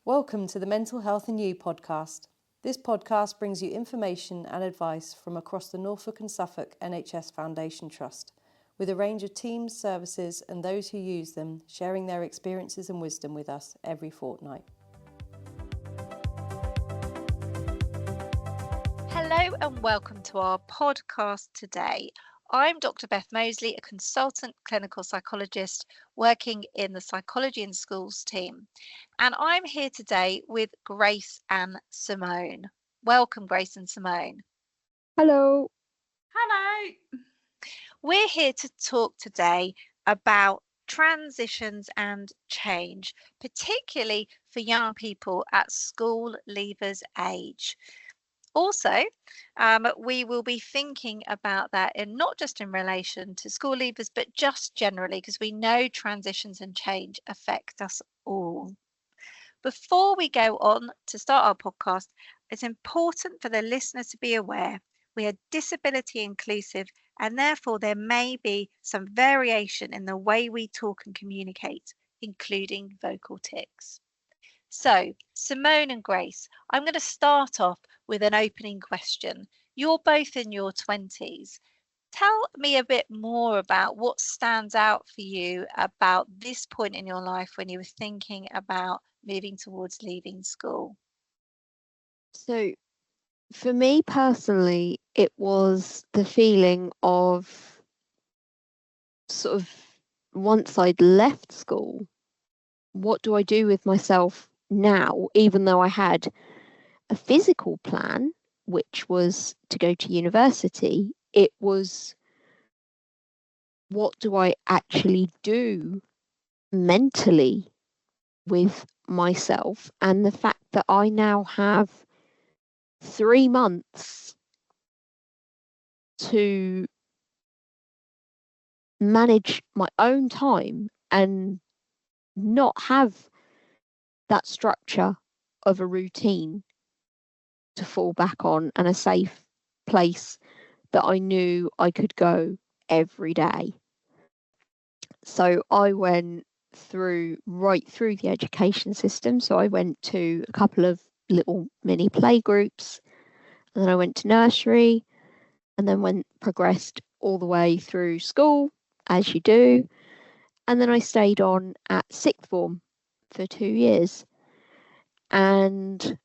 Welcome to the Mental Health and You podcast. This podcast brings you information and advice from across the Norfolk and Suffolk NHS Foundation Trust, with a range of teams, services and those who use them sharing their experiences and wisdom with us every fortnight. Hello and welcome to our podcast today. I'm Dr. Beth Mosley, a consultant clinical psychologist working in the Psychology in Schools team. And I'm here today with Grace and Simone. Welcome, Grace and Simone. Hello. Hello. We're here to talk today about transitions and change, particularly for young people at school leavers age. Also, we will be thinking about that in not just in relation to school leavers, but just generally, because we know transitions and change affect us all. Before we go on to start our podcast, it's important for the listener to be aware we are disability inclusive, and therefore there may be some variation in the way we talk and communicate, including vocal tics. So, Simone and Grace, I'm going to start off with an opening question. You're both in your 20s. Tell me a bit more about what stands out for you about this point in your life when you were thinking about moving towards leaving school. So, for me personally, it was the feeling of sort of once I'd left school, what do I do with myself now, even though I had a physical plan, which was to go to university? It was, what do I actually do mentally with myself? And the fact that I now have 3 months to manage my own time and not have that structure of a routine to fall back on and a safe place that I knew I could go every day. So I went right through the education system. So I went to a couple of little mini playgroups, and then I went to nursery, and then progressed all the way through school, as you do. And then I stayed on at sixth form for 2 years. And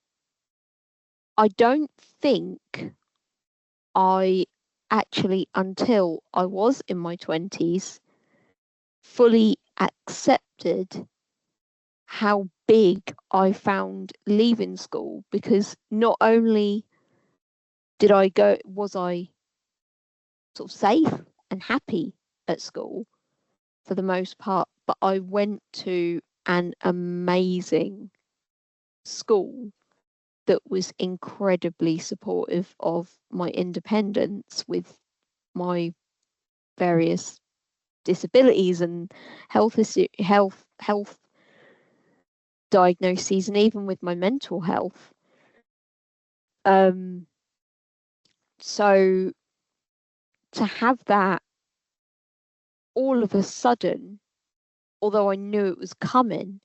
I don't think I actually, until I was in my 20s, fully accepted how big I found leaving school, because not only was I sort of safe and happy at school for the most part, but I went to an amazing school that was incredibly supportive of my independence with my various disabilities and health diagnoses, and even with my mental health. So to have that all of a sudden, although I knew it was coming,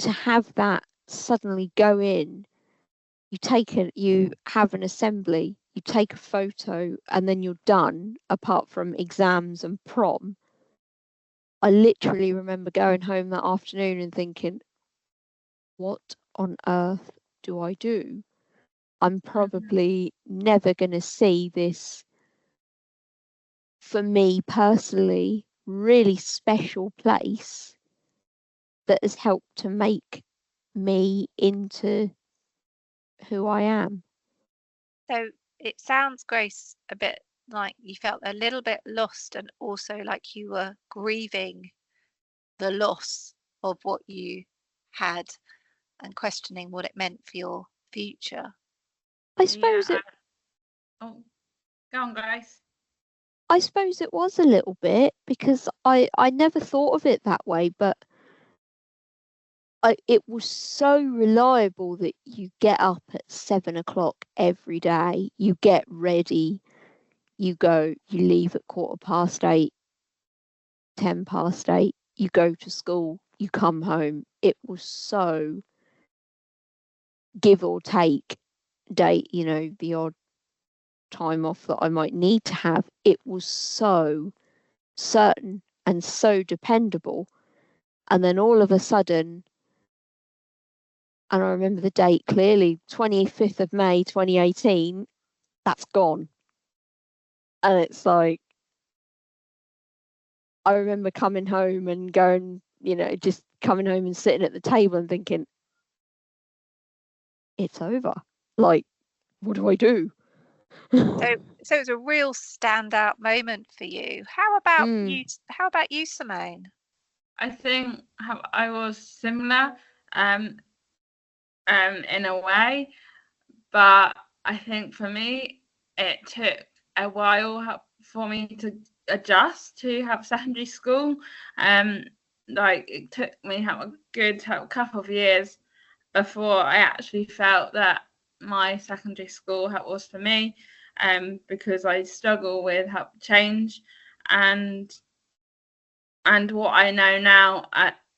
to have that suddenly go in, you have an assembly, you take a photo, and then you're done, apart from exams and prom. I literally remember going home that afternoon and thinking, what on earth do I do? I'm probably never going to see this, for me personally, really special place that has helped to make me into who I am. So it sounds, Grace, a bit like you felt a little bit lost, and also like you were grieving the loss of what you had and questioning what it meant for your future. I suppose Oh, go on, Grace. I suppose it was a little bit, because I never thought of it that way, but it was so reliable that you get up at 7 o'clock every day, you get ready, you leave at 8:15, 8:10, you go to school, you come home. It was so give or take date, you know, the odd time off that I might need to have, it was so certain and so dependable. And then all of a sudden, and I remember the date clearly, 25th of May 2018, that's gone. And it's like, I remember coming home and going, you know, just coming home and sitting at the table and thinking, it's over. Like, what do I do? So it's a real standout moment for you. How about Mm. you? How about you, Simone? I think I was similar in a way, but I think for me it took a while for me to adjust to have secondary school. Like it took me a good couple of years before I actually felt that my secondary school was for me, because I struggle with change, and what I know now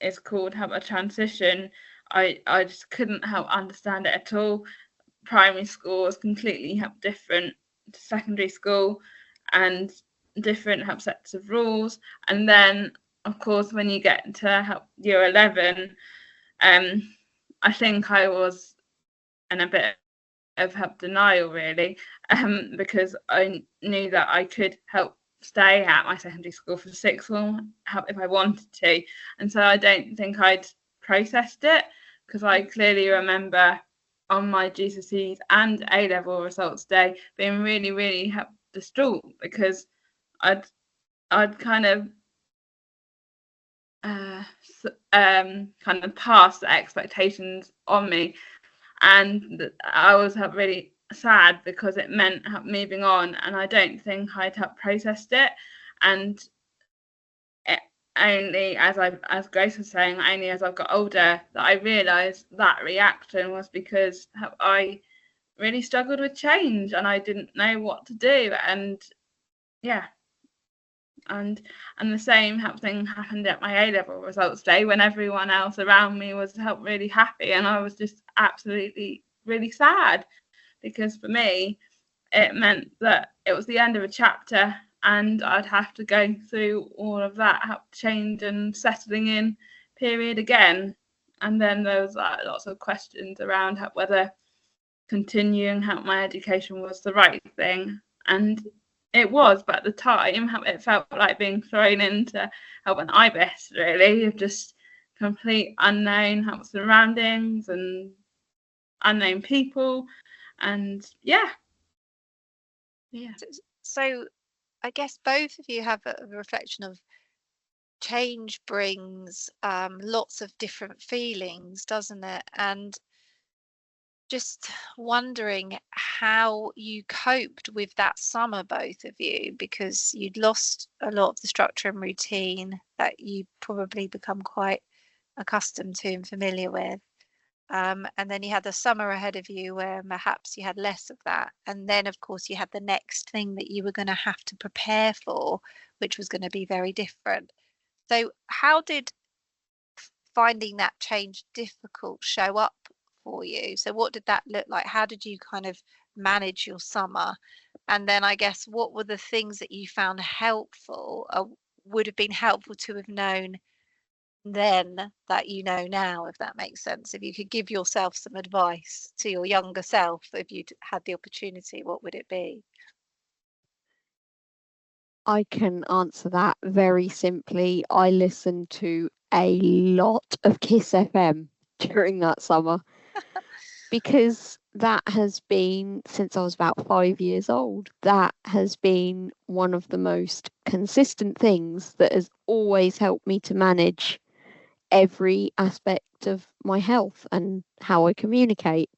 is called a transition. I just couldn't understand it at all. Primary school was completely different to secondary school, and different sets of rules. And then, of course, when you get to year 11, I think I was in a bit of denial, really, because I knew that I could stay at my secondary school for sixth form if I wanted to. And so I don't think I'd processed it, because I clearly remember on my GCSEs and A-level results day being really, really distraught, because I'd kind of passed the expectations on me, and I was really sad because it meant moving on, and I don't think I'd processed it. And it, only as Grace was saying, only as I've got older that I realised that reaction was because I really struggled with change and I didn't know what to do. And yeah, and the same thing happened at my A-level results day, when everyone else around me was really happy, and I was just absolutely really sad, because for me it meant that it was the end of a chapter and I'd have to go through all of that change and settling in period again. And then there was lots of questions around whether continuing my education was the right thing, and it was, but at the time it felt like being thrown into an ibis, really, of just complete unknown surroundings and unknown people. And yeah. So I guess both of you have a reflection of change brings lots of different feelings, doesn't it? And just wondering how you coped with that summer, both of you, because you'd lost a lot of the structure and routine that you probably become quite accustomed to and familiar with. And then you had the summer ahead of you where perhaps you had less of that. And then, of course, you had the next thing that you were going to have to prepare for, which was going to be very different. So how did finding that change difficult show up for you? So what did that look like? How did you kind of manage your summer? And then I guess what were the things that you found helpful, would have been helpful to have known then that you know now, if that makes sense? If you could give yourself some advice to your younger self, if you'd had the opportunity, what would it be? I can answer that very simply. I listened to a lot of Kiss FM during that summer because that has been, since I was about 5 years old, that has been one of the most consistent things that has always helped me to manage every aspect of my health and how I communicate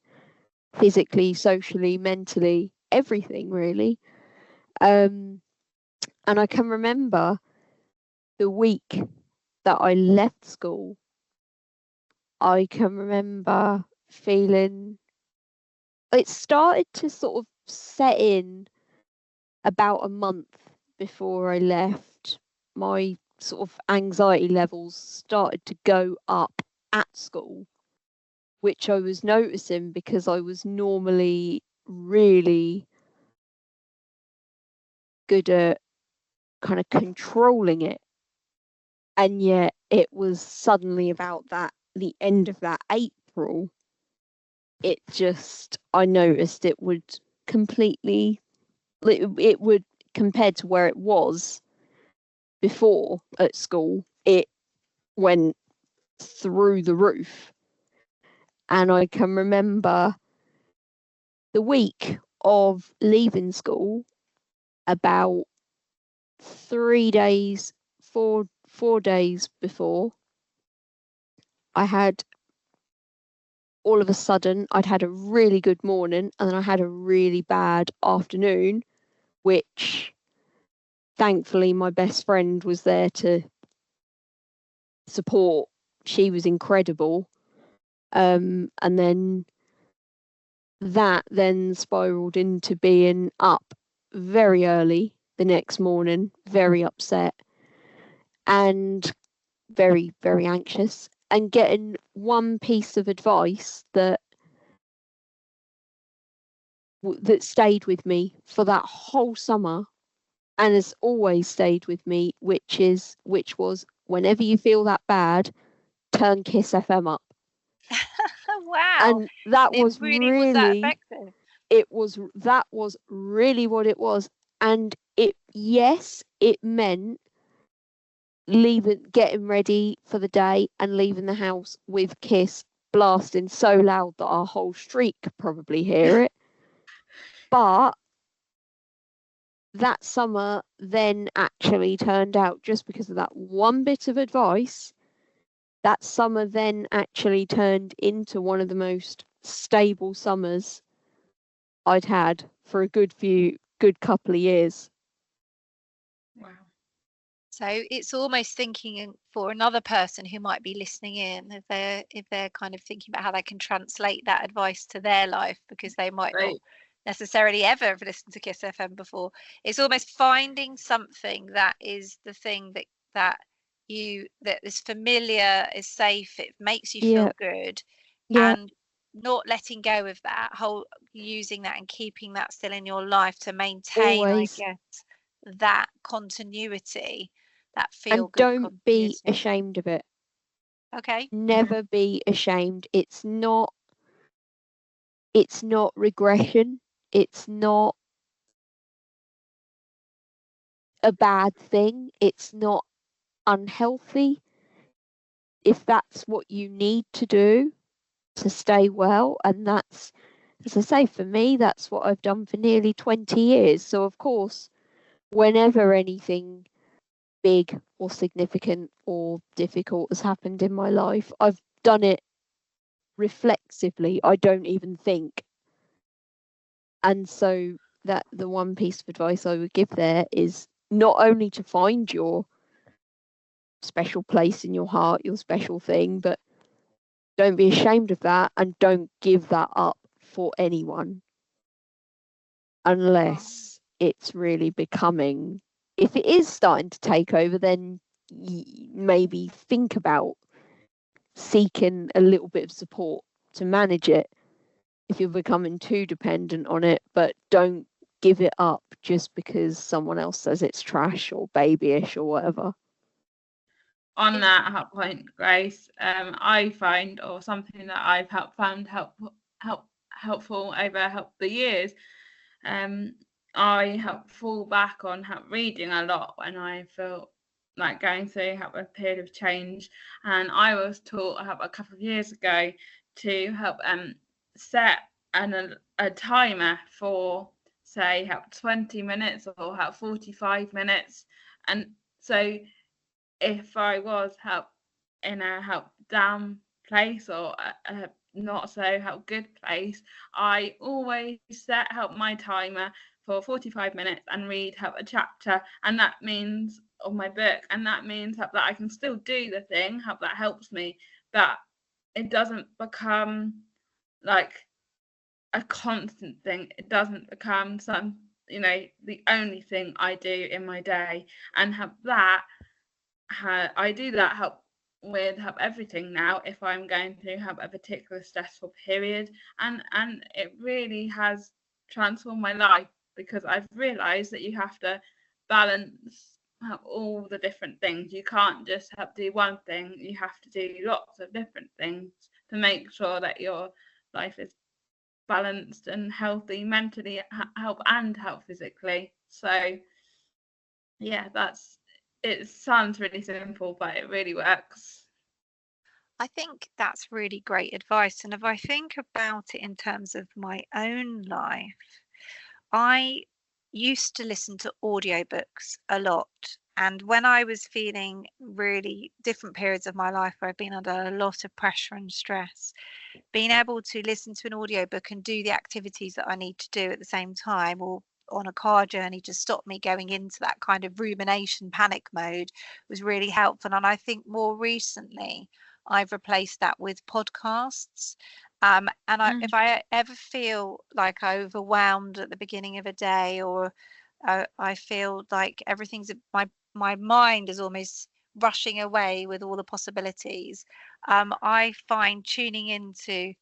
physically, socially, mentally, everything really. And I can remember the week that I left school, I can remember feeling it started to sort of set in about a month before I left. My sort of anxiety levels started to go up at school. which I was noticing because I was normally really good at kind of controlling it. And yet it was suddenly about the end of that April, I noticed it would completely, it would, compared to where it was before at school, it went through the roof. And I can remember the week of leaving school, about 3 days, four days before, I had, all of a sudden, I'd had a really good morning and then I had a really bad afternoon, which thankfully my best friend was there to support. She was incredible. And then that then spiraled into being up very early the next morning, very upset and very, very anxious, and getting one piece of advice that stayed with me for that whole summer and has always stayed with me, which was, whenever you feel that bad, turn Kiss FM up. Wow. And that It was really was that effective. that was really what it was. And it meant getting ready for the day and leaving the house with Kiss blasting so loud that our whole street could probably hear it. But that summer then actually turned out, just because of that one bit of advice, that summer then actually turned into one of the most stable summers I'd had for a good couple of years. Wow. So it's almost thinking for another person who might be listening in, if they're kind of thinking about how they can translate that advice to their life, because they might not necessarily ever have listened to Kiss FM before. It's almost finding something that is the thing that is familiar, is safe, it makes you feel good, and not letting go of that, using that and keeping that still in your life to maintain, Always. I guess, that continuity, that feel And good don't be continuity. ashamed of it. Okay. Never be ashamed. It's not regression. It's not a bad thing. It's not unhealthy. If that's what you need to do to stay well, and that's, as I say, for me, that's what I've done for nearly 20 years. So of course, whenever anything big or significant or difficult has happened in my life, I've done it reflexively. I don't even think. And so that the one piece of advice I would give there is not only to find your special place in your heart, your special thing, but don't be ashamed of that and don't give that up for anyone, unless it's really becoming, if it is starting to take over, then maybe think about seeking a little bit of support to manage it if you're becoming too dependent on it. But don't give it up just because someone else says it's trash or babyish or whatever. On that point, Grace, I find, or something that I've found helpful over the years, I help fall back on reading a lot when I feel like going through a period of change. And I was taught a couple of years ago to help set a timer for, say, 20 minutes or 45 minutes. And so if I was in a down place or a not so good place, I always set my timer for 45 minutes and read a chapter, and that means of my book, and that means that I can still do the thing, that helps me, but it doesn't become like a constant thing. It doesn't become the only thing I do in my day, and I do that with everything now if I'm going to have a particular stressful period, and it really has transformed my life, because I've realized that you have to balance all the different things. You can't just do one thing, you have to do lots of different things to make sure that your life is balanced and healthy mentally, help physically. So yeah, it sounds really simple, but it really works. I think that's really great advice. And if I think about it in terms of my own life, I used to listen to audiobooks a lot. And when I was feeling really different periods of my life where I've been under a lot of pressure and stress, being able to listen to an audiobook and do the activities that I need to do at the same time, or on a car journey, to stop me going into that kind of rumination panic mode, was really helpful. And I think more recently I've replaced that with podcasts. If I ever feel like overwhelmed at the beginning of a day, or I feel like everything's my mind is almost rushing away with all the possibilities, I find tuning into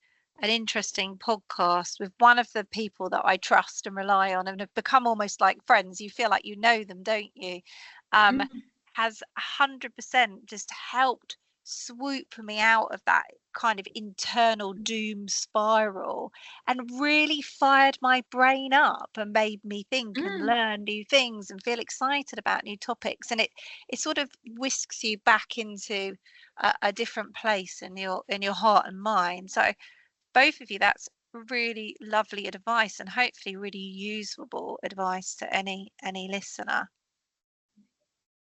an interesting podcast with one of the people that I trust and rely on and have become almost like friends. You feel like you know them, don't you? Um, has 100% just helped swoop me out of that kind of internal doom spiral, and really fired my brain up and made me think and learn new things and feel excited about new topics. And it sort of whisks you back into a different place in your heart and mind. So both of you, that's really lovely advice, and hopefully really usable advice to any listener.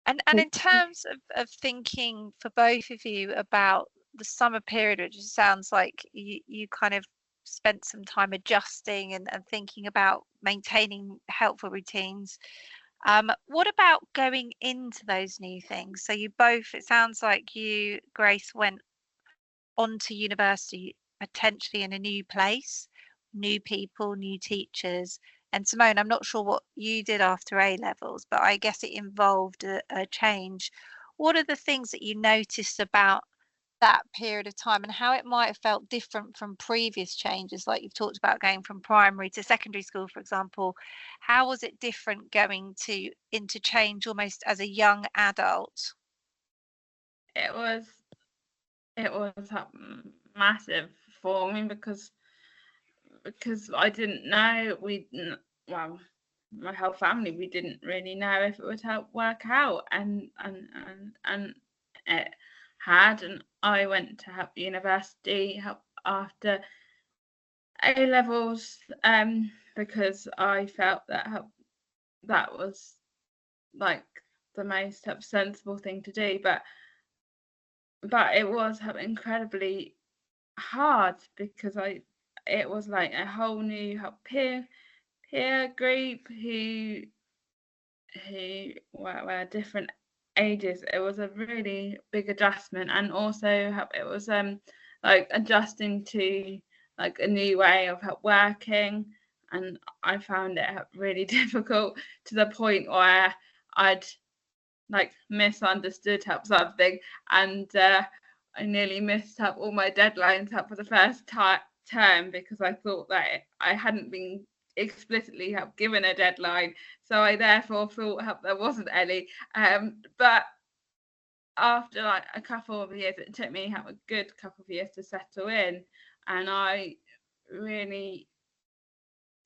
And in terms of thinking for both of you about the summer period, which sounds like you kind of spent some time adjusting and thinking about maintaining helpful routines, what about going into those new things? So you both, it sounds like you, Grace, went on to university potentially in a new place, new people, new teachers. And Simone, I'm not sure what you did after A levels, but I guess it involved a change. What are the things that you noticed about that period of time, and how it might have felt different from previous changes, like you've talked about going from primary to secondary school, for example? How was it different going to interchange almost as a young adult? It was massive for me, because I didn't know, well, my whole family, we didn't really know if it would help work out, and it had. And I went to help university after A levels, because I felt that was like the most sensible thing to do, but it was incredibly hard, because it was like a whole new peer group who were different ages. It was a really big adjustment, and also it was like adjusting to like a new way of working, and I found it really difficult, to the point where I'd like misunderstood something, and I nearly missed all my deadlines for the first term, because I thought that I hadn't been explicitly given a deadline, so I therefore thought there wasn't any. But after like a couple of years, it took me a good couple of years to settle in, and I really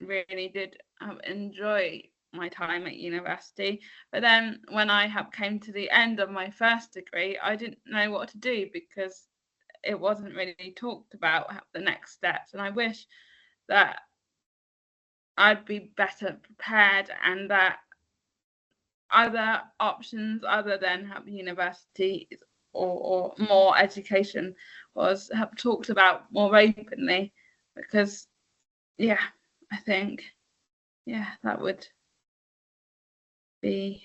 did enjoy my time at university. But then when I came to the end of my first degree, I didn't know what to do, because it wasn't really talked about the next steps, and I wish that I'd be better prepared, and that other options other than university or more education was talked about more openly, because I think that would be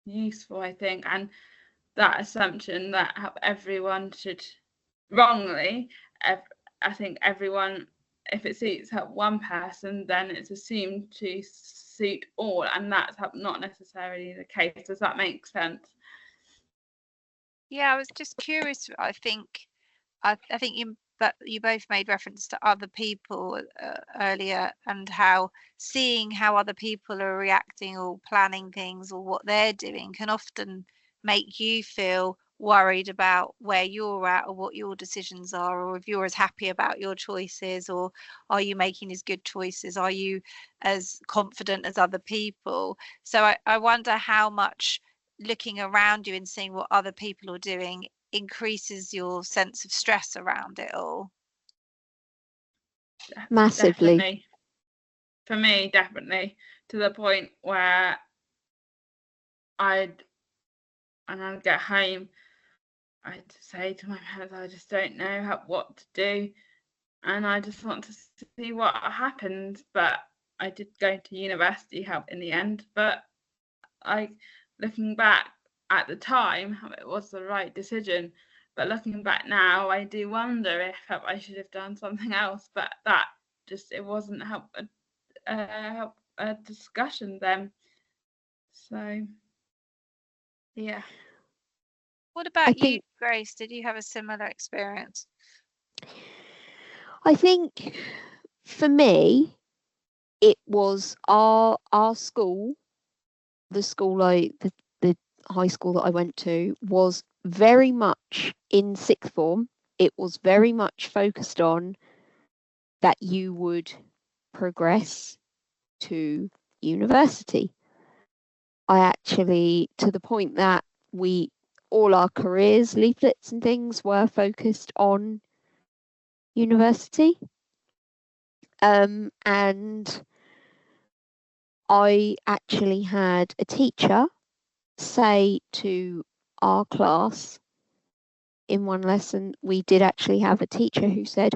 useful, I think. And that assumption that everyone should, wrongly, I think everyone, if it suits one person, then it's assumed to suit all, and that's not necessarily the case. Does that make sense? Yeah, I was just curious. I think you both made reference to other people earlier, and how seeing how other people are reacting or planning things or what they're doing can often make you feel worried about where you're at or what your decisions are, or if you're as happy about your choices, or are you making as good choices? Are you as confident as other people? So I wonder how much looking around you and seeing what other people are doing increases your sense of stress around it all. Massively. Definitely. For me, definitely, to the point where I'd get home, I'd say to my parents, I just don't know what to do, and I just want to see what happens. But I did go to university help in the end. But looking back at the time, it was the right decision. But looking back now, I do wonder if I should have done something else. But that it wasn't a discussion then. So yeah. What I about you, think Grace? Did you have a similar experience? I think for me it was our school, the high school that I went to, was very much in sixth form. It was very much focused on that you would progress to university. I actually, to the point that all our careers leaflets and things were focused on university. And I actually had a teacher say to our class in one lesson, we did actually have a teacher who said,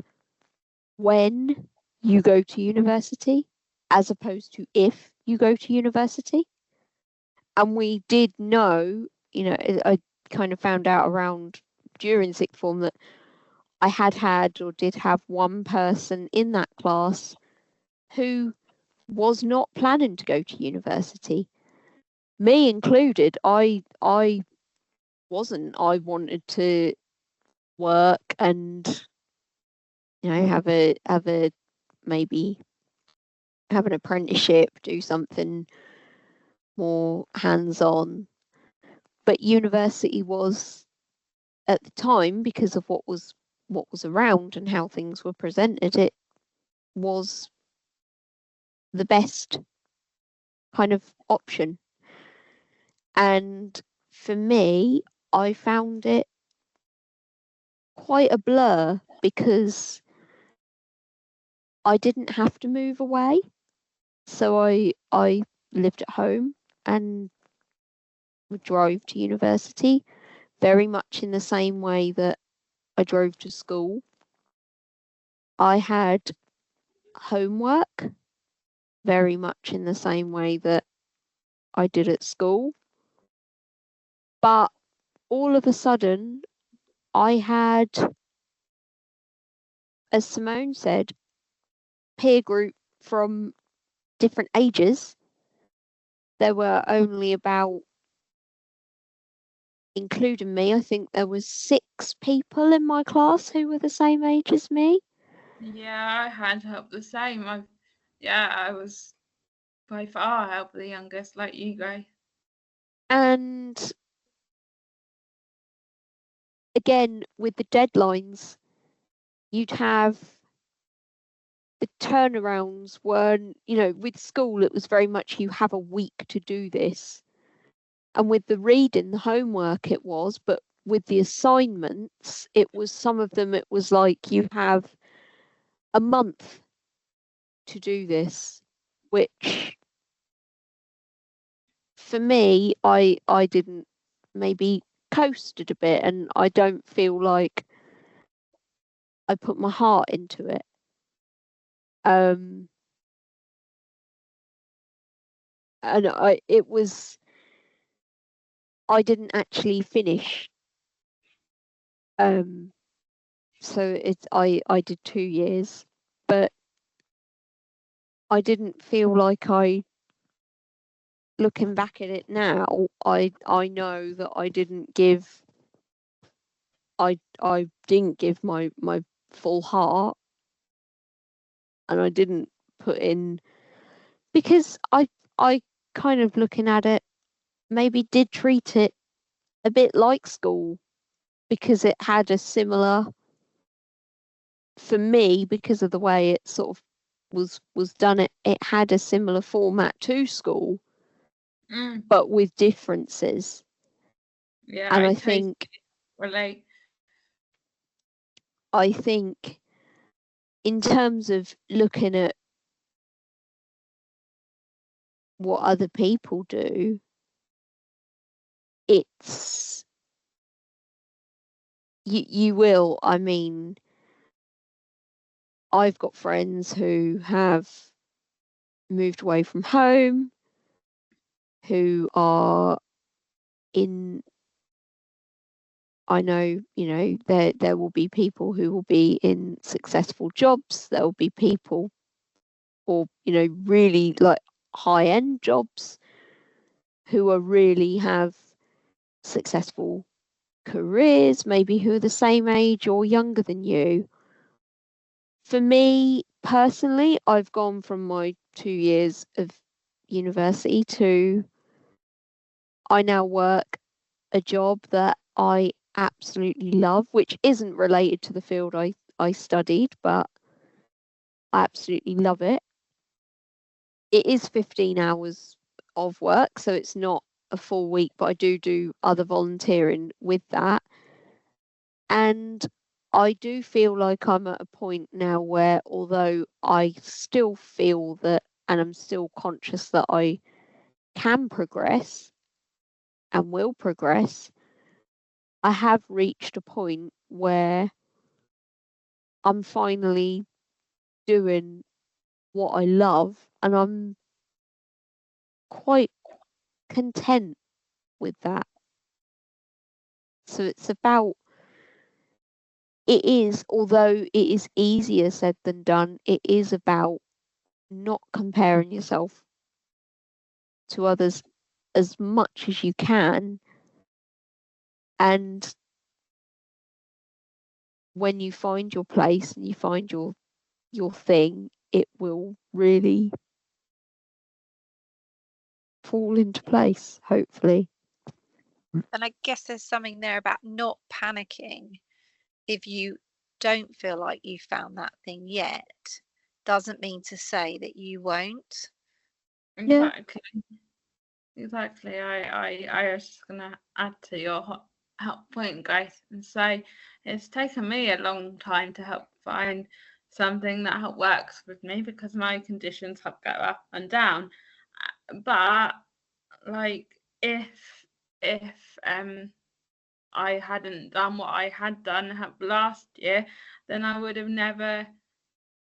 when you go to university, as opposed to if you go to university. And we did know, I kind of found out around during sixth form that I had or did have one person in that class who was not planning to go to university. Me included. I wasn't. I wanted to work and have a maybe have an apprenticeship, do something more hands-on. But university was, at the time, because of what was around and how things were presented, it was the best kind of option. And for me, I found it quite a blur because I didn't have to move away. So I lived at home and drove to university very much in the same way that I drove to school. I had homework very much in the same way that I did at school. But all of a sudden, I had, as Simone said, peer group from different ages. There were only about, including me, I think there was 6 people in my class who were the same age as me. Yeah, I had help the same. I was by far help the youngest, like you, Grace. And again, with the deadlines, you'd have the turnarounds weren't, with school, it was very much you have a week to do this. And with the reading, the homework, it was, but with the assignments, it was some of them, it was like you have a month to do this, which for me, I didn't, maybe coasted a bit, and I don't feel like I put my heart into it. And I didn't actually finish. So I did 2 years, but I didn't feel like looking back at it now, I know that I didn't give I didn't give my full heart, and I didn't put in, because I kind of, looking at it, maybe did treat it a bit like school, because it had a similar, for me, because of the way it sort of was done, it had a similar format to school, but with differences. Yeah, And I I totally think relate. in terms of looking at what other people do, it's, you will, I mean, I've got friends who have moved away from home, who are in, I know, there will be people who will be in successful jobs. There will be people, or, really like high end jobs, who are really have successful careers, maybe who are the same age or younger than you. For me personally, I've gone from my 2 years of university to, I now work a job that I absolutely love, which isn't related to the field I studied, but I absolutely love it. It is 15 hours of work, so it's not a full week, but I do other volunteering with that. And I do feel like I'm at a point now where, although I still feel that, and I'm still conscious that I can progress and will progress, I have reached a point where I'm finally doing what I love, and I'm quite content with that. So it's about, it is, although it is easier said than done, it is about not comparing yourself to others as much as you can. And when you find your place and you find your thing, it will really fall into place, hopefully. And I guess there's something there about not panicking if you don't feel like you've found that thing yet. Doesn't mean to say that you won't. Yeah. Exactly. I was just gonna add to your point, guys, and say it's taken me a long time to help find something that works with me, because my conditions have go up and down. But like, if I hadn't done what I had done last year, then I would have never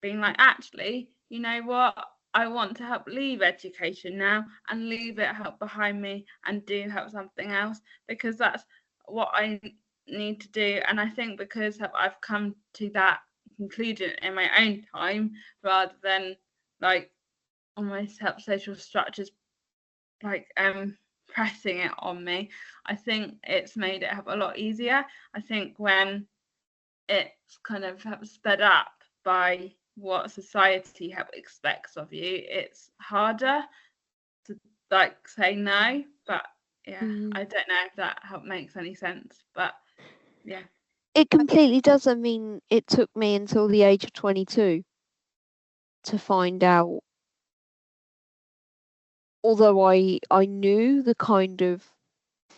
been like, actually, you know what? I want to help leave education now and leave it help behind me and do help something else, because that's what I need to do. And I think because I've come to that conclusion in my own time, rather than like almost help social structures like pressing it on me, I think it's made it a lot easier. I think when it's kind of sped up by what society expects of you, it's harder to like say no. But yeah, I don't know if that makes any sense, but yeah, It completely does. I mean, it took me until the age of 22 to find out, although I knew the kind of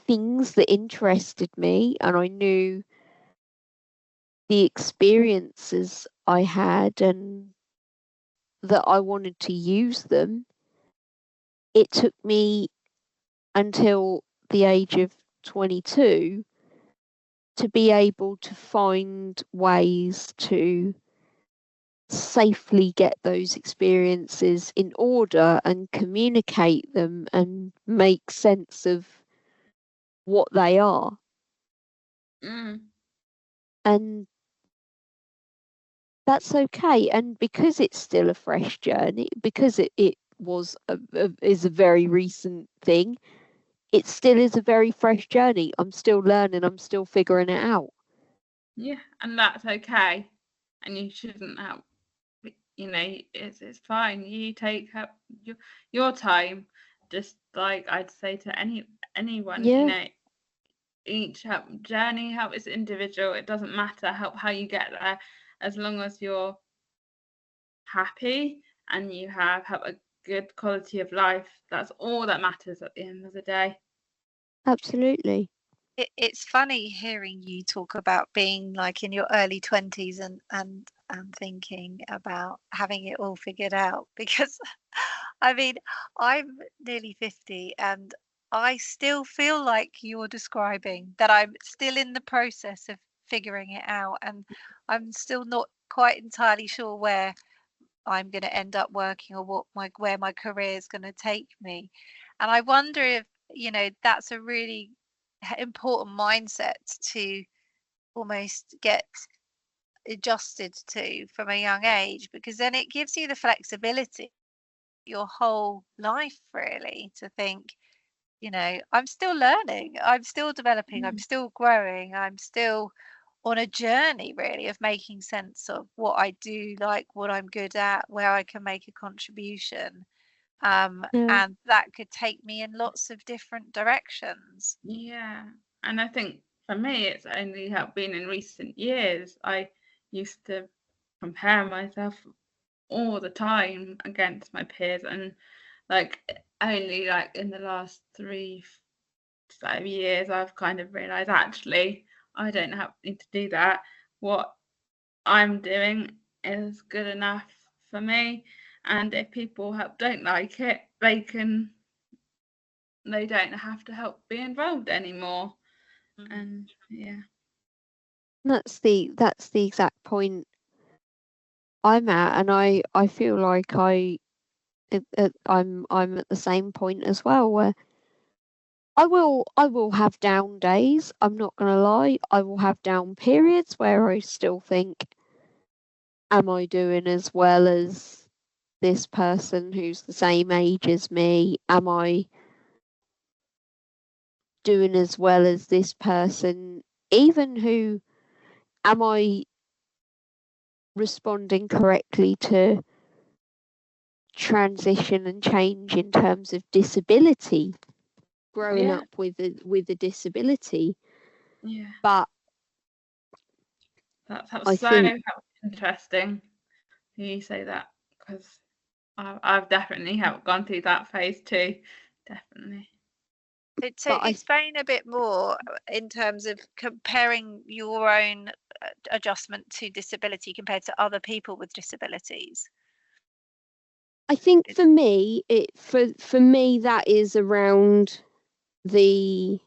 things that interested me, and I knew the experiences I had, and that I wanted to use them. It took me until the age of 22 to be able to find ways to safely get those experiences in order and communicate them and make sense of what they are. And that's okay. And because it's still a fresh journey, because it was is a very recent thing, it still is a very fresh journey. I'm still learning, I'm still figuring it out. Yeah, and that's okay. And you shouldn't have, it's fine. You take up your time, just like I'd say to anyone, Yeah, each journey how it's individual. It doesn't matter how you get there, as long as you're happy and you have a good quality of life. That's all that matters at the end of the day. absolutely. It's funny hearing you talk about being like in your early 20s and thinking about having it all figured out because I mean, I'm nearly 50 and I still feel like you're describing that I'm still in the process of figuring it out and I'm still not quite entirely sure where I'm going to end up working or where my career is going to take me. And I wonder if, that's a really important mindset to almost get adjusted to from a young age because then it gives you the flexibility your whole life really to think, I'm still learning, I'm still developing, I'm Mm. still growing, I'm still on a journey really of making sense of what I do like, what I'm good at, where I can make a contribution. Yeah. And that could take me in lots of different directions. Yeah, and I think for me, it's only have been in recent years. I used to compare myself all the time against my peers, and like only like in the last 3 5 years, I've kind of realised actually I don't need to do that. What I'm doing is good enough for me, and if people don't like it, they don't have to help be involved anymore. Mm. And yeah. That's the exact point I'm at, and I feel like I'm at the same point as well, where I will have down days. I'm not gonna lie. I will have down periods where I still think, am I doing as well as this person who's the same age as me? Am I doing as well as this person? Even who am I responding correctly to transition and change in terms of disability, growing Yeah, up with a disability? yeah. But That's I so think interesting. You say that because I've definitely have gone through that phase too. Definitely. So but I explain a bit more in terms of comparing your own adjustment to disability compared to other people with disabilities. I think for me, for me that is around the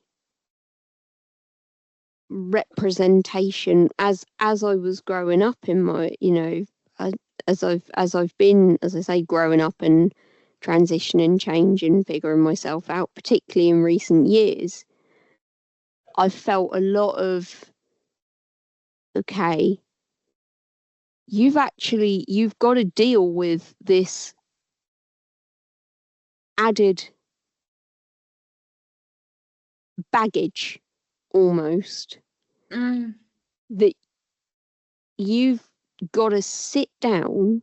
representation as I was growing up in my, as I've been, as I say, growing up and transitioning, changing, figuring myself out, particularly in recent years. I've felt a lot of, okay, you've got to deal with this added baggage almost, Mm, that you've got to sit down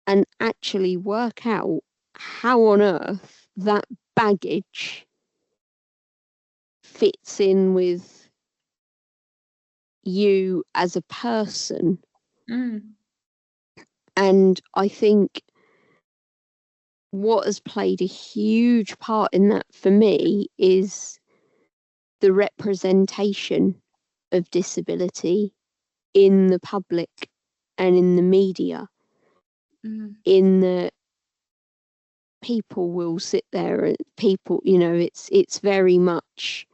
and actually work out how on earth that baggage fits in with you as a person. mm, And I think what has played a huge part in that for me is the representation of disability in the public and in the media, mm, in the people will sit there and people, it's very much,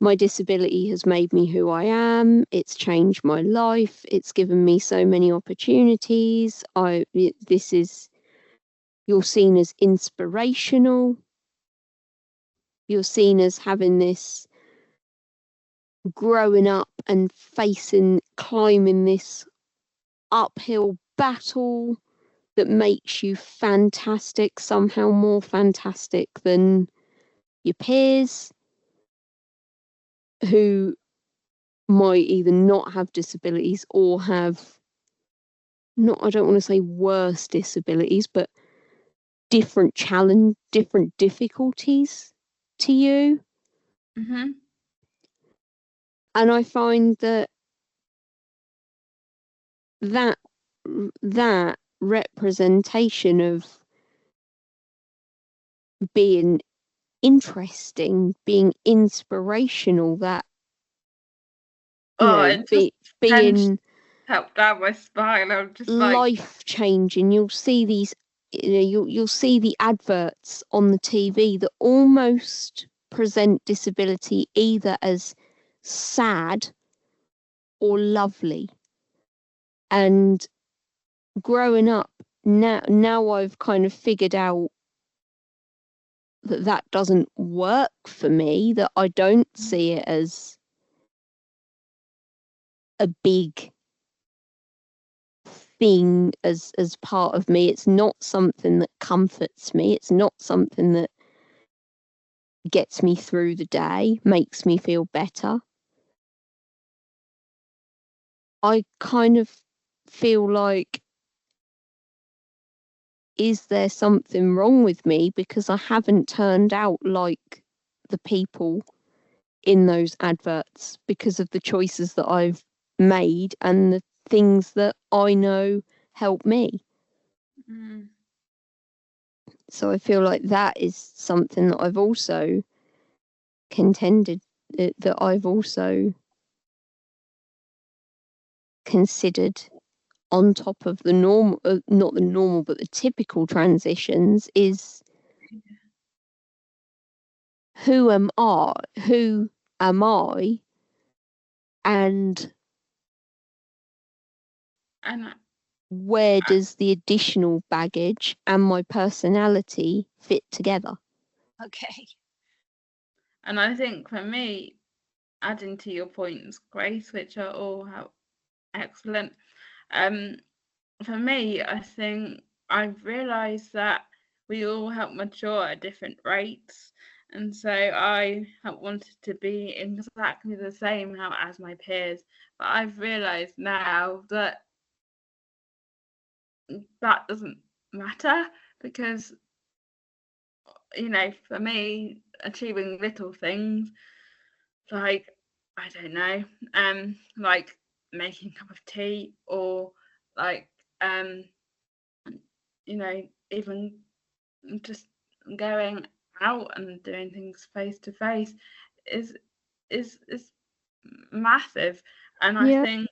my disability has made me who I am. It's changed my life. It's given me so many opportunities. You're seen as inspirational. You're seen as having this growing up and climbing this uphill battle that makes you fantastic, somehow more fantastic than your peers who might either not have disabilities or have I don't want to say worse disabilities, but different difficulties to you. Mm-hmm. And I find that representation of being interesting, being inspirational, that It just being helped down my spine. I'm just life changing. You'll see these, you'll see the adverts on the TV that almost present disability either as sad or lovely. And growing up, now I've kind of figured out that doesn't work for me, that I don't see it as a big thing as part of me. It's not something that comforts me. It's not something that gets me through the day, makes me feel better. I kind of feel like, is there something wrong with me because I haven't turned out like the people in those adverts because of the choices that I've made and the things that I know help me. Mm. So I feel like that is something that I've also contended, that I've also considered on top of the normal, not the normal, but the typical transitions, is who am I, and where does the additional baggage and my personality fit together? Okay. And I think for me, adding to your points, Grace, which are all excellent. For me, I think I've realised that we all help mature at different rates, and so I have wanted to be exactly the same as my peers. But I've realised now that that doesn't matter, because for me, achieving little things like, I don't know, like making a cup of tea, or like even just going out and doing things face to face is massive. And I think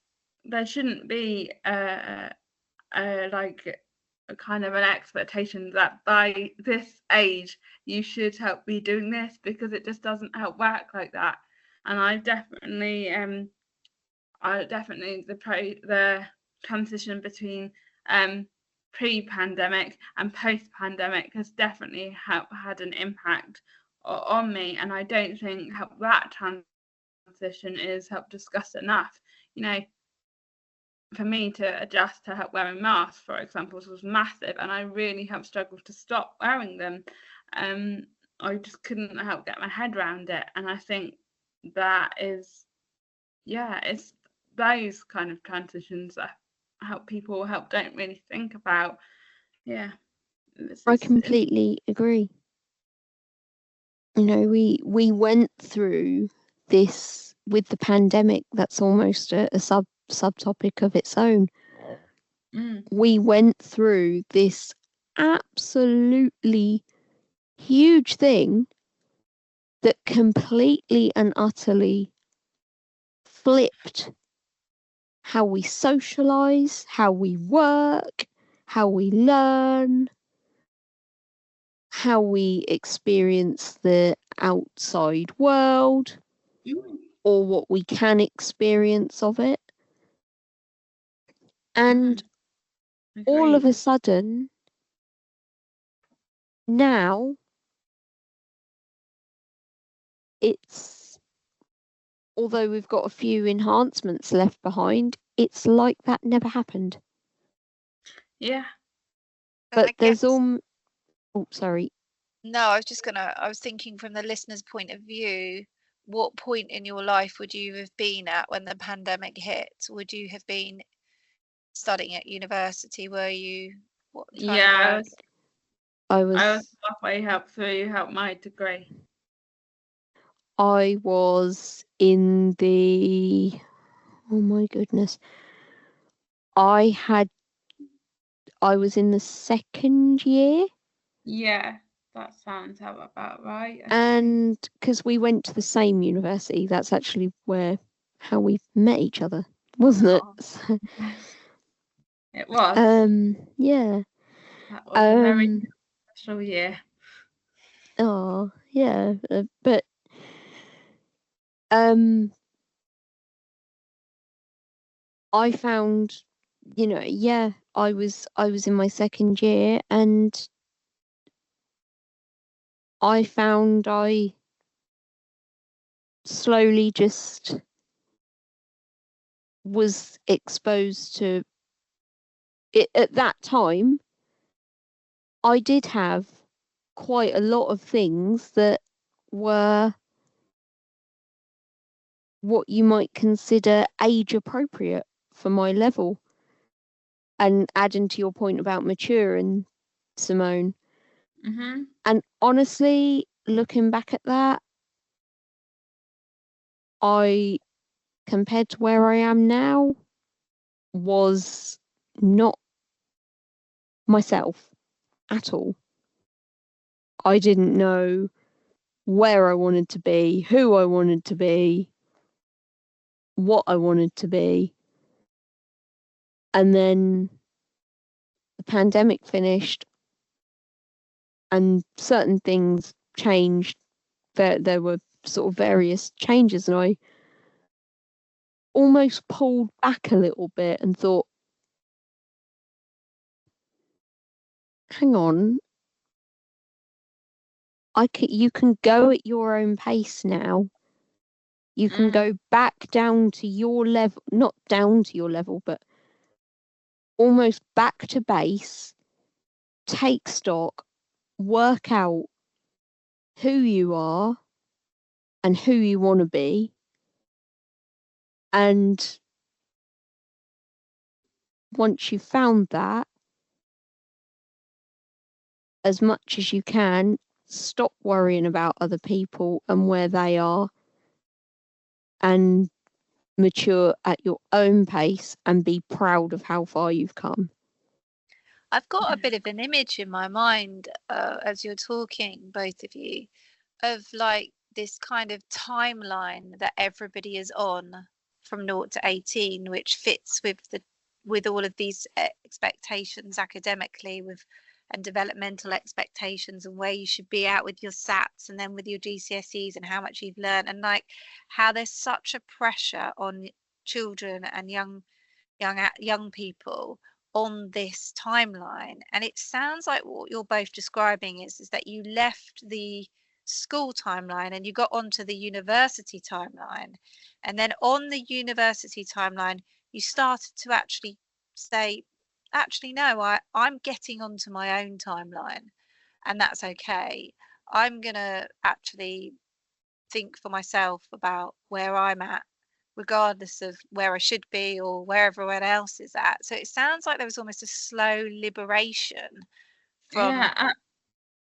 there shouldn't be like a kind of an expectation that by this age you should help be doing this, because it just doesn't help work like that. And I definitely the transition between pre-pandemic and post-pandemic has definitely had an impact on me, and I don't think that transition is discussed enough. For me to adjust to help wearing masks, for example, was massive, and I really have struggled to stop wearing them. I just couldn't help get my head around it, and I think that is, it's those kind of transitions that people don't really think about. I completely agree. We went through this with the pandemic. That's almost a subtopic of its own. We went through this absolutely huge thing that completely and utterly flipped how we socialize, how we work, how we learn, how we experience the outside world, or what we can experience of it. And all of a sudden, now, although we've got a few enhancements left behind, it's like that never happened. Yeah. But there's all... Oh, sorry. No, I was thinking from the listener's point of view, what point in your life would you have been at when the pandemic hit? Would you have been studying at university? Were you? What time Yeah, were I I was was halfway help my degree. I was in the, oh my goodness, I was in the second year, Yeah, that sounds about right. I think. and because we went to the same university, that's actually how we met each other, wasn't it? Oh, So, it was. yeah. That was a very Um, special year. oh, yeah. But um, I found, yeah, I was in my second year, and I found I slowly just was exposed to it. At that time, I did have quite a lot of things that were what you might consider age appropriate for my level. And adding to your point about maturing, Simone, Mhm. and honestly, looking back at that, I, compared to where I am now, was not myself at all. I didn't know where I wanted to be, who I wanted to be, what I wanted to be. And then the pandemic finished and certain things changed. There were sort of various changes, and I almost pulled back a little bit and thought, hang on, you can go at your own pace now. You can go back down to your level, not down to your level, but almost back to base, take stock, work out who you are and who you want to be. And once you've found that, as much as you can, stop worrying about other people and where they are, and mature at your own pace and be proud of how far you've come. I've got a bit of an image in my mind as you're talking, both of you, of like this kind of timeline that everybody is on from 0 to 18, which fits with all of these expectations academically and developmental expectations, and where you should be at with your SATs and then with your GCSEs and how much you've learned, and like how there's such a pressure on children and young people on this timeline. And it sounds like what you're both describing is that you left the school timeline and you got onto the university timeline, and then on the university timeline you started to actually say, actually no, I'm getting onto my own timeline, and that's okay. I'm gonna actually think for myself about where I'm at, regardless of where I should be or where everyone else is at. So it sounds like there was almost a slow liberation from Yeah,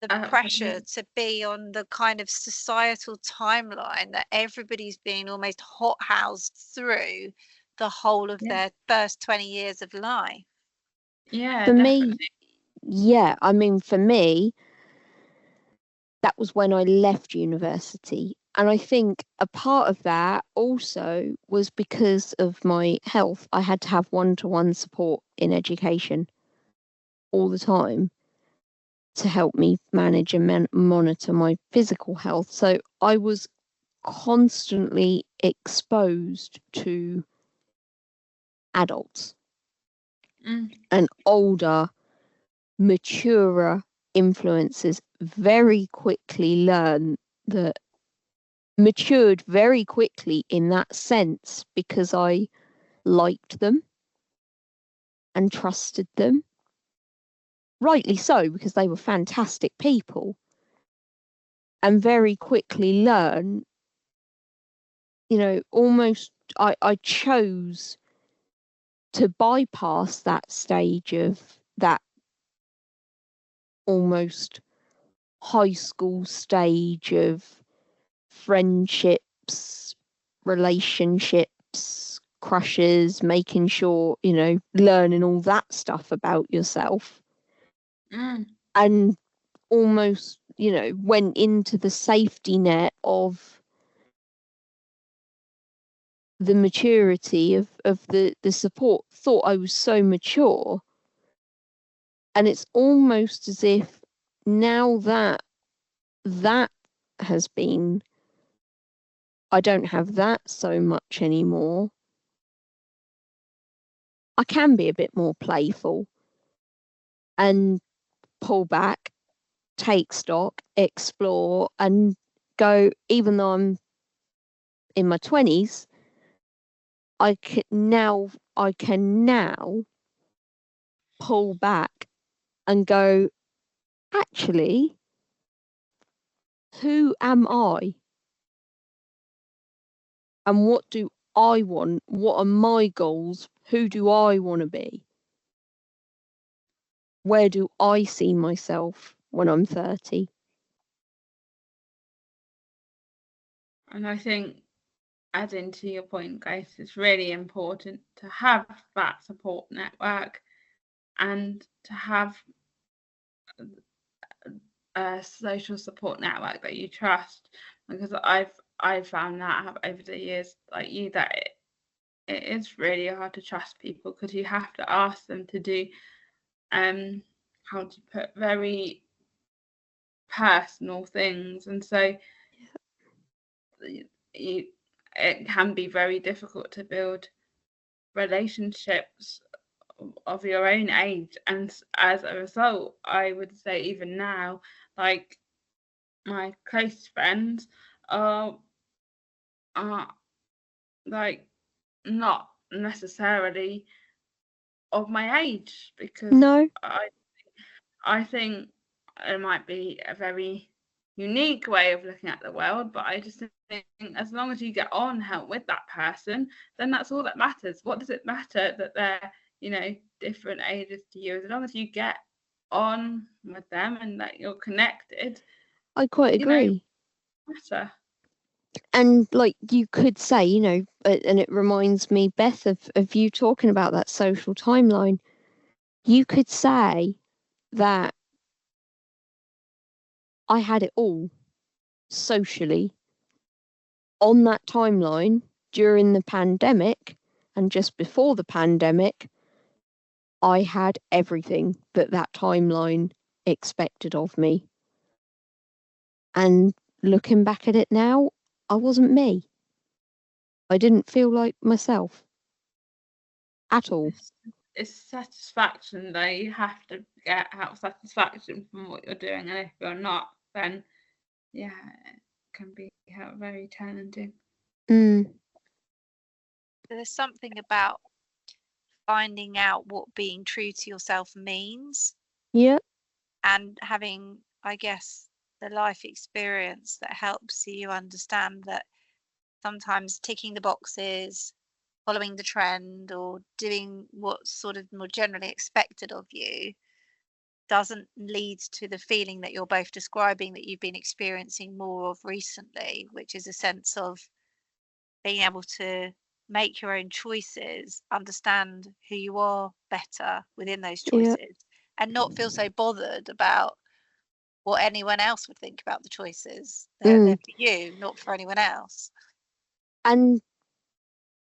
the pressure absolutely. to be on the kind of societal timeline that everybody's being almost hothoused through the whole of Yeah, their first 20 years of life. yeah, For me, definitely. yeah, I mean, for me, that was when I left university. And I think a part of that also was because of my health. I had to have one-to-one support in education all the time to help me manage and monitor my physical health. So I was constantly exposed to adults Mm, and older, maturer influences. Very quickly learn that matured very quickly in that sense because I liked them and trusted them. Rightly so, because they were fantastic people. And very quickly learn almost I chose to bypass that stage of that almost high school stage of friendships, relationships, crushes, making sure, learning all that stuff about yourself. And almost, went into the safety net of the maturity of the support. Thought I was so mature. And it's almost as if now that has been, I don't have that so much anymore. I can be a bit more playful and pull back, take stock, explore, and go, even though I'm in my 20s, I can now pull back and go, actually, who am I? And what do I want? What are my goals? Who do I want to be? Where do I see myself when I'm 30? And I think, adding to your point, Grace, it's really important to have that support network and to have a social support network that you trust, because I've found that over the years, like you, that it is really hard to trust people, because you have to ask them to do how to put very personal things, and so it can be very difficult to build relationships of your own age. And as a result, I would say even now, like, my close friends are like not necessarily of my age, because No. I think it might be a very unique way of looking at the world, but I just think as long as you get on help with that person, then that's all that matters. What does it matter that they're, different ages to you? As long as you get on with them and that you're connected, I quite agree. Matter. And like you could say, and it reminds me, Beth, of you talking about that social timeline. You could say that I had it all socially on that timeline during the pandemic, and just before the pandemic, I had everything that timeline expected of me. And looking back at it now, I wasn't me. I didn't feel like myself at all. It's satisfaction, though. You have to have satisfaction from what you're doing, and if you're not, then it can be very challenging. There's something about finding out what being true to yourself means. Yeah. And having, I guess, the life experience that helps you understand that sometimes ticking the boxes, following the trend, or doing what's sort of more generally expected of you doesn't lead to the feeling that you're both describing that you've been experiencing more of recently, which is a sense of being able to make your own choices, understand who you are better within those choices, and not feel so bothered about what anyone else would think about the choices. They're for you, not for anyone else. And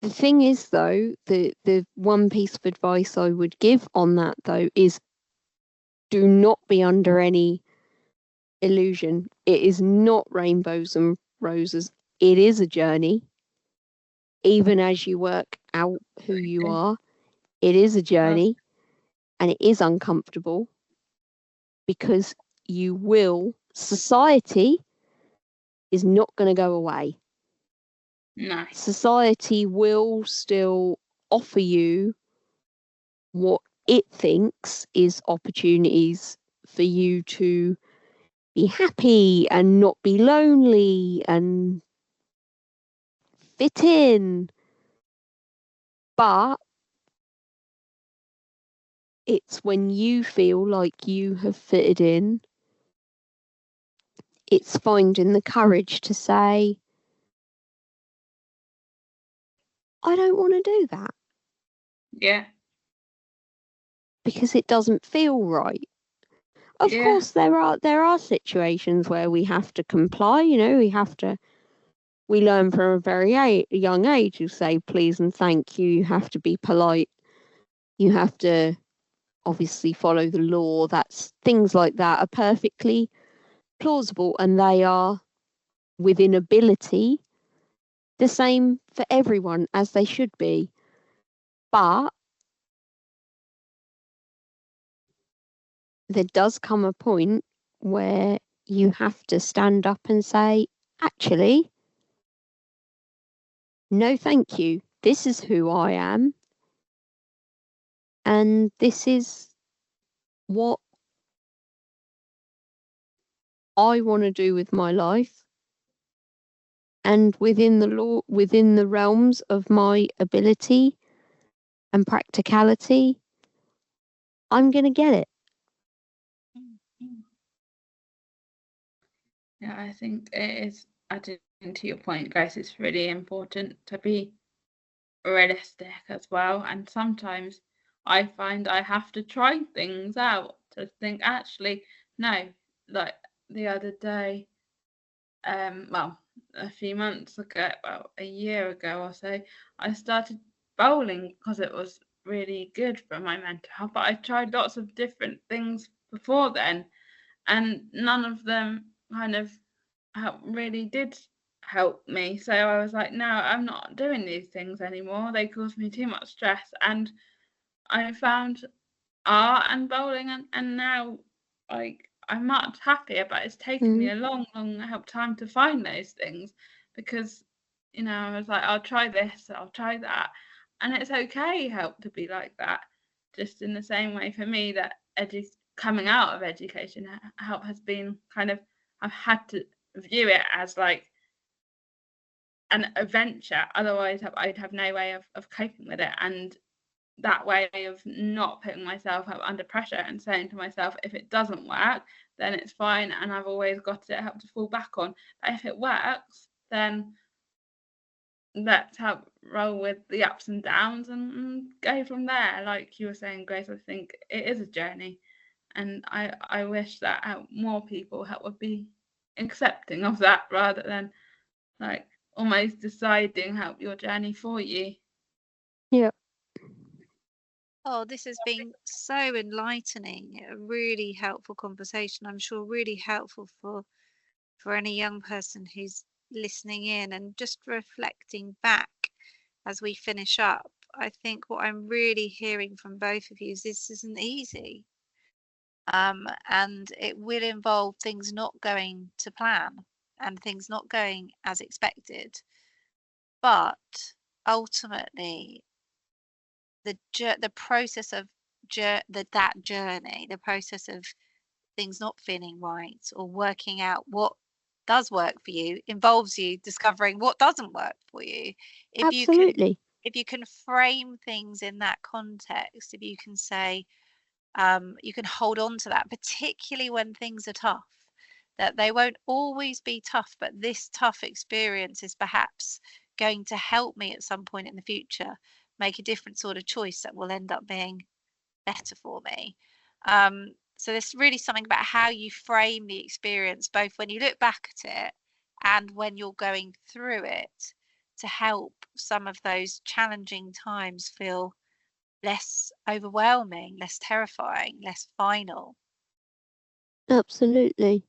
the thing is, though, the one piece of advice I would give on that, though, is do not be under any illusion. It is not rainbows and roses. It is a journey. Even as you work out who you are, it is a journey, and it is uncomfortable, because society is not going to go away. No. Society will still offer you what it thinks is opportunities for you to be happy and not be lonely and fit in. But it's when you feel like you have fitted in, it's finding the courage to say, I don't want to do that. Yeah. Because it doesn't feel right. Of Yeah. course, there are situations where we have to comply. We learn from a very young age to say please and thank you. You have to be polite. You have to obviously follow the law. That's things like that are perfectly plausible, and they are within ability the same for everyone, as they should be. But there does come a point where you have to stand up and say, actually, no, thank you. This is who I am. And this is what I want to do with my life. And within the realms of my ability and practicality, I'm going to get it. Yeah, I think it is, adding to your point, Grace, it's really important to be realistic as well. And sometimes I find I have to try things out to think, actually, no, like the other day, well, a few months ago, well, a year ago or so, I started bowling because it was really good for my mental health. But I tried lots of different things before then, and none of them kind of really did help me. So I was like, no, I'm not doing these things anymore. They cause me too much stress. And I found art and bowling, and now like I'm much happier, but it's taken me a long time to find those things, because I was like, I'll try this, I'll try that, and it's okay help to be like that. Just in the same way for me that coming out of education help has been kind of, I've had to view it as like an adventure, otherwise I'd have no way of coping with it. And that way of not putting myself up under pressure and saying to myself, if it doesn't work, then it's fine, and I've always got to help to fall back on. But if it works, then let's help roll with the ups and downs and go from there. Like you were saying, Grace, I think it is a journey, and I wish that more people would be accepting of that, rather than like almost deciding your journey for you. Yeah. Oh, this has been so enlightening, a really helpful conversation. I'm sure really helpful for any young person who's listening in and just reflecting back as we finish up. I think what I'm really hearing from both of you is this isn't easy. And it will involve things not going to plan and things not going as expected. But ultimately, the process of that journey, the process of things not feeling right or working out what does work for you, involves you discovering what doesn't work for you. Absolutely. If you can frame things in that context, if you can say, you can hold on to that, particularly when things are tough, that they won't always be tough, but this tough experience is perhaps going to help me at some point in the future make a different sort of choice that will end up being better for me. So there's really something about how you frame the experience, both when you look back at it and when you're going through it, to help some of those challenging times feel less overwhelming, less terrifying, less final. Absolutely.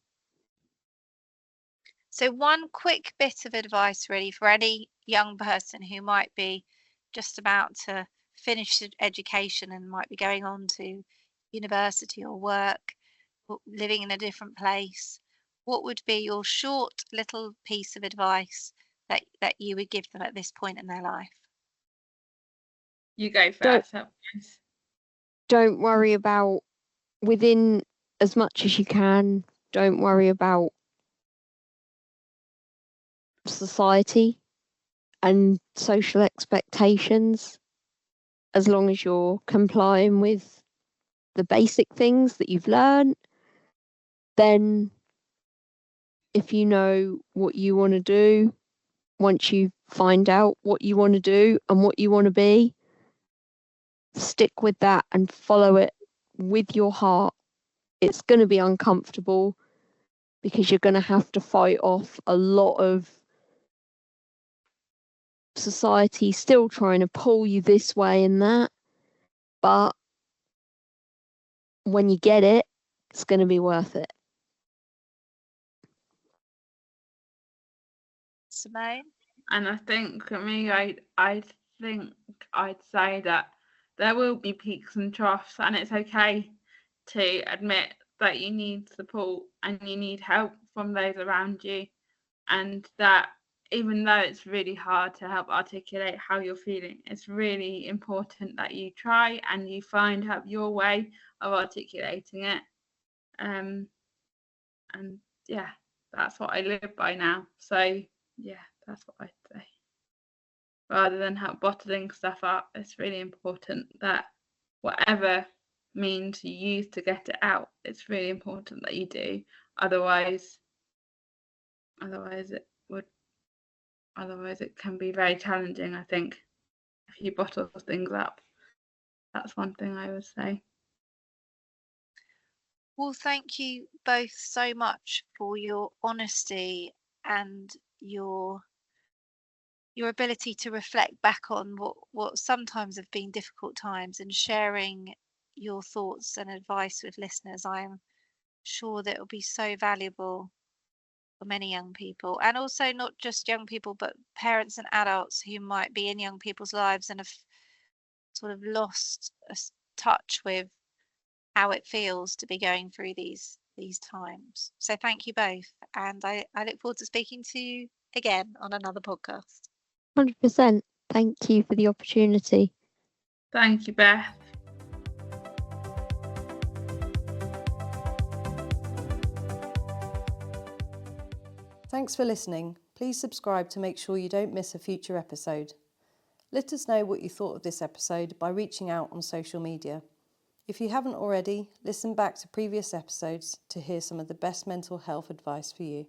So one quick bit of advice really for any young person who might be just about to finish education and might be going on to university or work, or living in a different place. What would be your short little piece of advice that you would give them at this point in their life? You go first. Don't worry about, within as much as you can, don't worry about society and social expectations, as long as you're complying with the basic things that you've learned, then if you know what you want to do, once you find out what you want to do and what you want to be, stick with that and follow it with your heart. It's going to be uncomfortable because you're going to have to fight off a lot of society still trying to pull you this way and that. But when you get it, it's going to be worth it. Simone? And I think for me, I think I'd say that there will be peaks and troughs, and it's okay to admit that you need support and you need help from those around you, and that even though it's really hard to help articulate how you're feeling, it's really important that you try and you find out your way of articulating it. And yeah, that's what I live by now. So yeah, that's what I'd say. Rather than bottling stuff up, it's really important that whatever means you use to get it out, it's really important that you do. Otherwise it can be very challenging, I think, if you bottle things up. That's one thing I would say. Well, thank you both so much for your honesty and your ability to reflect back on what sometimes have been difficult times and sharing your thoughts and advice with listeners. I am sure that it will be so valuable for many young people, and also not just young people, but parents and adults who might be in young people's lives and have sort of lost touch with how it feels to be going through these times. So thank you both, and I look forward to speaking to you again on another podcast. 100%. Thank you for the opportunity. Thank you, Beth. Thanks for listening. Please subscribe to make sure you don't miss a future episode. Let us know what you thought of this episode by reaching out on social media. If you haven't already, listen back to previous episodes to hear some of the best mental health advice for you.